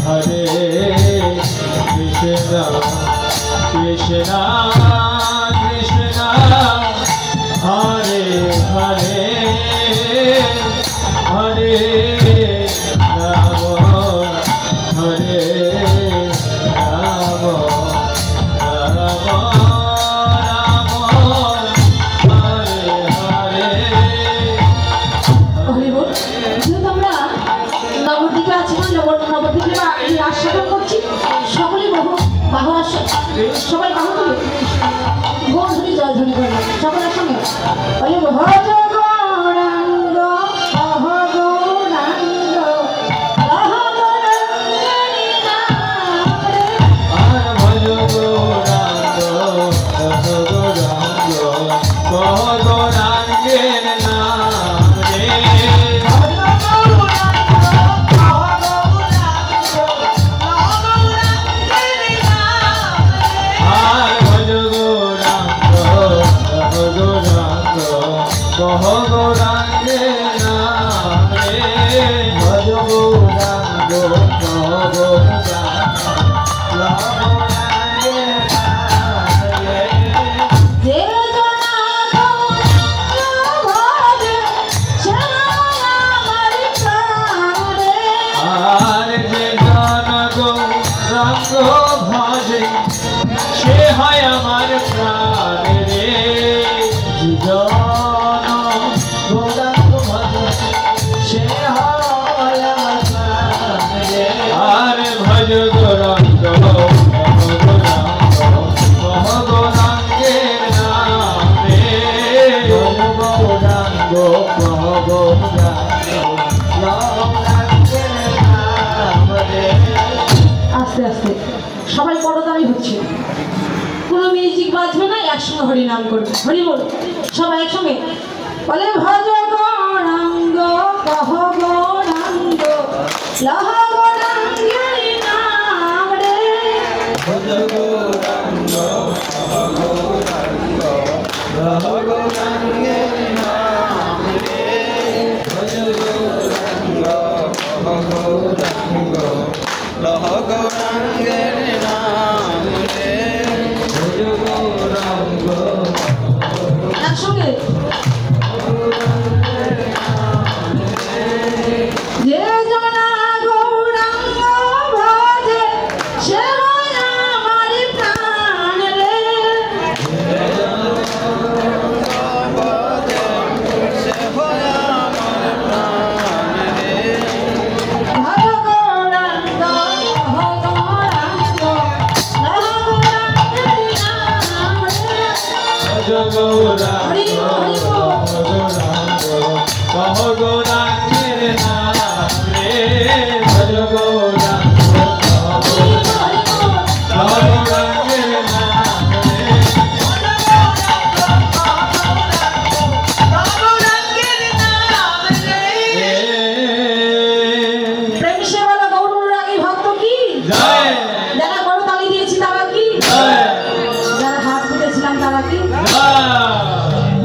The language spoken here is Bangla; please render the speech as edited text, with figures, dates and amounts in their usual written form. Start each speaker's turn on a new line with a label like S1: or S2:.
S1: Hare Krishna Krishna Krishna Hare Hare Hare Rama Hare Rama Rama
S2: সবাই জল ধ্বনি করে সকলের সঙ্গে ভজ গৌরাঙ্গ অহ গৌরাঙ্গ অহ
S1: গৌরাঙ্গের নাম রে কহ গৌরাঙ্গের নাম রে ভজ গৌরাঙ্গ কহ গৌরাঙ্গের নাম রে
S2: যে জনা ভজে সে আমার প্রাণে
S1: আর যে জন গৌরাঙ্গ ভজে সে হয় আমার প্রাণ রে ভজ গৌরাঙ্গ কহ গৌরাঙ্গের নাম রে গৌরাঙ্গ কহ গৌরাঙ্গের নাম রে।
S2: আস্তে আস্তে সবাই পরদামি হচ্ছে, কোনো মিউজিক বাজবে না, একসঙ্গে হরিনাম করবে। হরি বল সবাই একসঙ্গে বলে ভজ গৌরাঙ্গ কহ গৌরাঙ্গ লহ গৌরাঙ্গের নাম রে
S1: ভজ গৌরাঙ্গ কহ গৌরাঙ্গ লহ গৌরাঙ্গের নাম রে ভজ গৌরাঙ্গ কহ গৌরাঙ্গ লহ গৌরাঙ্গের নাম রে ভজ গৌরাঙ্গ
S2: একসঙ্গে যে জনা গৌরাঙ্গ ভজে সে হয় আমার প্রাণ রে ভজ গৌরাঙ্গ কহ গৌরাঙ্গ লহ গৌরাঙ্গের নাম রে
S1: ভজ গৌরাঙ্গ কহ গৌরাঙ্গের নাম রে ভজ গৌরাঙ্গ কহ গৌরাঙ্গের নাম রে
S2: প্রেম সেবালা গৌরুর রাগী ভক্ত কি
S1: জয়
S2: যারা বড় তালি দিয়েছি তারা কি
S1: জয়
S2: যারা হাত তুলেছিলাম তারা কি
S1: জয়